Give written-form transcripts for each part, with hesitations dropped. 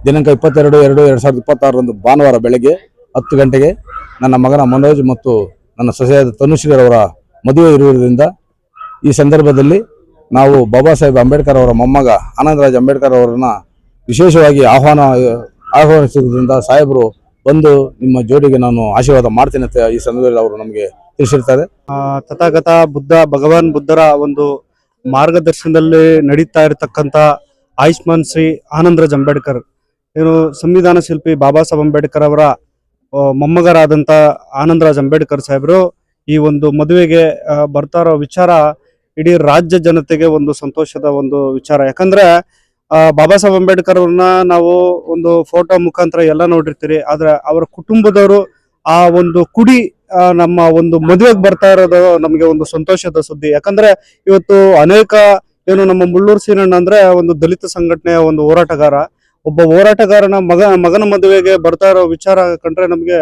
ದಿನಾಂಕ 22/2/2026 ಭಾನುವಾರ ಬೆಳಗ್ಗೆ 10 ಗಂಟೆಗೆ ನನ್ನ ಮಗನ ಮನೋಜ್ ಮತ್ತು ನನ್ನ ಸೊಸೆಯಾದ ತನುಶ್ರೀ ಅವರ ಮದುವೆ ಇರುವುದರಿಂದ ಈ ಸಂದರ್ಭದಲ್ಲಿ ನಾವು ಬಾಬಾ ಸಾಹೇಬ್ ಅಂಬೇಡ್ಕರ್ ಅವರ ಮೊಮ್ಮಗ ಆನಂದರಾಜ್ ಅಂಬೇಡ್ಕರ್ ಅವರನ್ನ ವಿಶೇಷವಾಗಿ ಆಹ್ವಾನಿಸುವುದರಿಂದ ಸಾಹೇಬರು ಬಂದು ನಿಮ್ಮ ಜೋಡಿಗೆ ನಾನು ಆಶೀರ್ವಾದ ಮಾಡ್ತೀನಿ ಅಂತ ಈ ಸಂದರ್ಭದಲ್ಲಿ ಅವರು ನಮಗೆ ತಿಳಿಸಿರ್ತಾರೆ. ತಥಾಗತ ಭಗವಾನ್ ಬುದ್ಧರ ಒಂದು ಮಾರ್ಗದರ್ಶನದಲ್ಲಿ ನಡೀತಾ ಇರತಕ್ಕಂತ ಆಯುಷ್ಮಾನ್ ಶ್ರೀ ಆನಂದರಾಜ್ ಅಂಬೇಡ್ಕರ್ ಏನು ಸಂವಿಧಾನ ಶಿಲ್ಪಿ ಬಾಬಾ ಸಾಹೇಬ್ ಅಂಬೇಡ್ಕರ್ ಅವರ ಮೊಮ್ಮಗರಾದಂತ ಆನಂದರಾಜ್ ಅಂಬೇಡ್ಕರ್ ಸಾಹೇಬರು ಈ ಒಂದು ಮದುವೆಗೆ ಬರ್ತಾ ಇರೋ ವಿಚಾರ ಇಡೀ ರಾಜ್ಯ ಜನತೆಗೆ ಒಂದು ಸಂತೋಷದ ಒಂದು ವಿಚಾರ. ಯಾಕಂದ್ರೆ ಬಾಬಾ ಸಾಹೇಬ್ ಅಂಬೇಡ್ಕರ್ ಅವ್ರನ್ನ ನಾವು ಒಂದು ಫೋಟೋ ಮುಖಾಂತರ ಎಲ್ಲ ನೋಡಿರ್ತೀರಿ, ಆದ್ರೆ ಅವರ ಕುಟುಂಬದವರು ಆ ಒಂದು ಕುಡಿ ನಮ್ಮ ಒಂದು ಮದುವೆಗೆ ಬರ್ತಾ ಇರೋದು ನಮಗೆ ಒಂದು ಸಂತೋಷದ ಸುದ್ದಿ. ಯಾಕಂದ್ರೆ ಇವತ್ತು ಅನೇಕ ಏನು ನಮ್ಮ ಮುಳ್ಳೂರು ಸೀನಣ್ಣ ಅಂದ್ರೆ ಒಂದು ದಲಿತ ಸಂಘಟನೆಯ ಒಂದು ಹೋರಾಟಗಾರ, ಒಬ್ಬ ಹೋರಾಟಗಾರನ ಮಗನ ಮದುವೆಗೆ ಬರ್ತಾ ಇರೋ ವಿಚಾರ ಕಂಡ್ರೆ ನಮಗೆ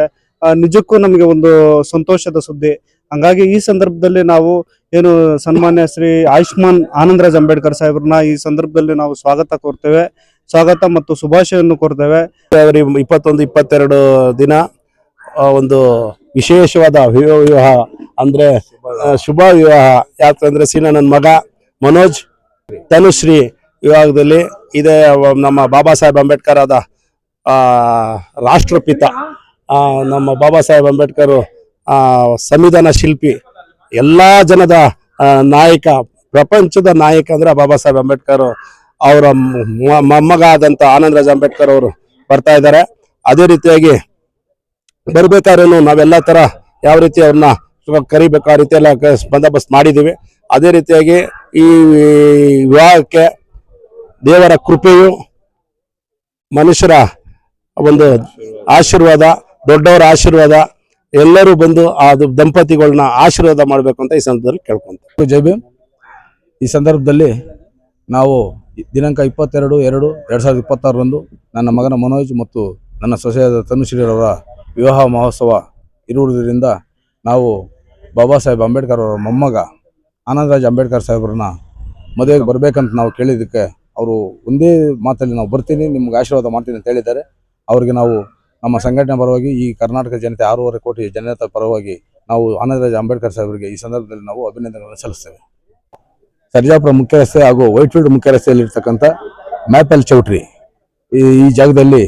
ನಿಜಕ್ಕೂ ನಮಗೆ ಒಂದು ಸಂತೋಷದ ಸುದ್ದಿ. ಹಂಗಾಗಿ ಈ ಸಂದರ್ಭದಲ್ಲಿ ನಾವು ಏನು ಸನ್ಮಾನ್ಯ ಶ್ರೀ ಆಯುಷ್ಮಾನ್ ಆನಂದರಾಜ್ ಅಂಬೇಡ್ಕರ್ ಸಾಹೇಬ್ರನ್ನ ಈ ಸಂದರ್ಭದಲ್ಲಿ ನಾವು ಸ್ವಾಗತ ಮತ್ತು ಶುಭಾಶಯವನ್ನು ಕೋರ್ತೇವೆ. 21-22 ದಿನ ಒಂದು ವಿಶೇಷವಾದ ವಿವಾಹ ಅಂದ್ರೆ ಶುಭ ವಿವಾಹ. ಯಾಕಂದ್ರೆ ಸೀನಣ್ಣನ ಮಗ ಮನೋಜ್ ತನುಶ್ರೀ ವಿವಾಹದಲ್ಲಿ ಇದೇ ನಮ್ಮ ಬಾಬಾ ಸಾಹೇಬ್ ಅಂಬೇಡ್ಕರ್ ಆದ ರಾಷ್ಟ್ರಪಿತ ನಮ್ಮ ಬಾಬಾ ಸಾಹೇಬ್ ಅಂಬೇಡ್ಕರ್ ಸಂವಿಧಾನ ಶಿಲ್ಪಿ, ಎಲ್ಲಾ ಜನದ ನಾಯಕ, ಪ್ರಪಂಚದ ನಾಯಕ ಅಂದ್ರೆ ಬಾಬಾ ಸಾಹೇಬ್ ಅಂಬೇಡ್ಕರ್ ಅವರ ಮೊಮ್ಮಗ ಆದಂತ ಆನಂದರಾಜ್ ಅಂಬೇಡ್ಕರ್ ಅವರು ಬರ್ತಾ ಇದ್ದಾರೆ. ಅದೇ ರೀತಿಯಾಗಿ ಬರ್ಬೇಕಾದ್ರೂ ನಾವೆಲ್ಲ ತರ ಯಾವ ರೀತಿ ಅವ್ರನ್ನ ಕರಿಬೇಕು ಆ ರೀತಿ ಎಲ್ಲ ಬಂದೋಬಸ್ತ್ ಮಾಡಿದೀವಿ. ಅದೇ ರೀತಿಯಾಗಿ ಈ ವಿವಾಹಕ್ಕೆ ದೇವರ ಕೃಪೆಯು, ಮನುಷ್ಯರ ಒಂದು ಆಶೀರ್ವಾದ, ದೊಡ್ಡವರ ಆಶೀರ್ವಾದ, ಎಲ್ಲರೂ ಬಂದು ಆ ದಂಪತಿಗಳನ್ನ ಆಶೀರ್ವಾದ ಮಾಡಬೇಕು ಅಂತ ಈ ಸಂದರ್ಭದಲ್ಲಿ ಕೇಳ್ಕೊಂತ ಜೈ ಭೀಮ್. ಈ ಸಂದರ್ಭದಲ್ಲಿ ನಾವು ದಿನಾಂಕ 22/2/2026 ನನ್ನ ಮಗನ ಮನೋಜ್ ಮತ್ತು ನನ್ನ ಸೊಸೆಯಾದ ತನುಶ್ರೀ ಅವರ ವಿವಾಹ ಮಹೋತ್ಸವ ಇರುವುದರಿಂದ ನಾವು ಬಾಬಾ ಸಾಹೇಬ್ ಅಂಬೇಡ್ಕರ್ ಅವರ ಮೊಮ್ಮಗ ಆನಂದರಾಜ್ ಅಂಬೇಡ್ಕರ್ ಸಾಹೇಬ್ರನ್ನ ಮದುವೆಗೆ ಬರಬೇಕಂತ ನಾವು ಕೇಳಿದ್ದಕ್ಕೆ ಅವರು ಒಂದೇ ಮಾತಲ್ಲಿ ನಾವು ಬರ್ತೀನಿ, ನಿಮ್ಗೆ ಆಶೀರ್ವಾದ ಮಾಡ್ತೀನಿ ಅಂತ ಹೇಳಿದ್ದಾರೆ. ಅವ್ರಿಗೆ ನಾವು ನಮ್ಮ ಸಂಘಟನೆ ಪರವಾಗಿ, ಈ ಕರ್ನಾಟಕ ಜನತೆ 6.5 ಕೋಟಿ ಜನತೆ ಪರವಾಗಿ ನಾವು ಆನಂದರಾಜ್ ಅಂಬೇಡ್ಕರ್ ಸಾಹೇಬರಿಗೆ ಈ ಸಂದರ್ಭದಲ್ಲಿ ನಾವು ಅಭಿನಂದನೆಗಳನ್ನು ಸಲ್ಲಿಸ್ತೇವೆ. ಸರ್ಜಾಪುರ ಮುಖ್ಯ ರಸ್ತೆ ಹಾಗೂ ವೈಟ್ಫೀಲ್ಡ್ ಮುಖ್ಯ ರಸ್ತೆಯಲ್ಲಿ ಇರ್ತಕ್ಕಂಥ ಮ್ಯಾಪಲ್ ಚೌಟ್ರಿ ಈ ಜಾಗದಲ್ಲಿ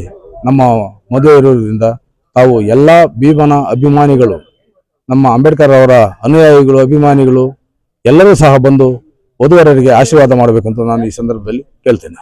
ನಮ್ಮ ಮದುವೆ ಇರುವುದರಿಂದ ತಾವು ಎಲ್ಲ ಭೀಮನ ಅಭಿಮಾನಿಗಳು, ನಮ್ಮ ಅಂಬೇಡ್ಕರ್ ಅವರ ಅನುಯಾಯಿಗಳು, ಅಭಿಮಾನಿಗಳು ಎಲ್ಲರೂ ಸಹ ಬಂದು ವಧುವರರಿಗೆ ಆಶೀರ್ವಾದ ಮಾಡಬೇಕಂತ ನಾನು ಈ ಸಂದರ್ಭದಲ್ಲಿ ಕೇಳ್ತೇನೆ.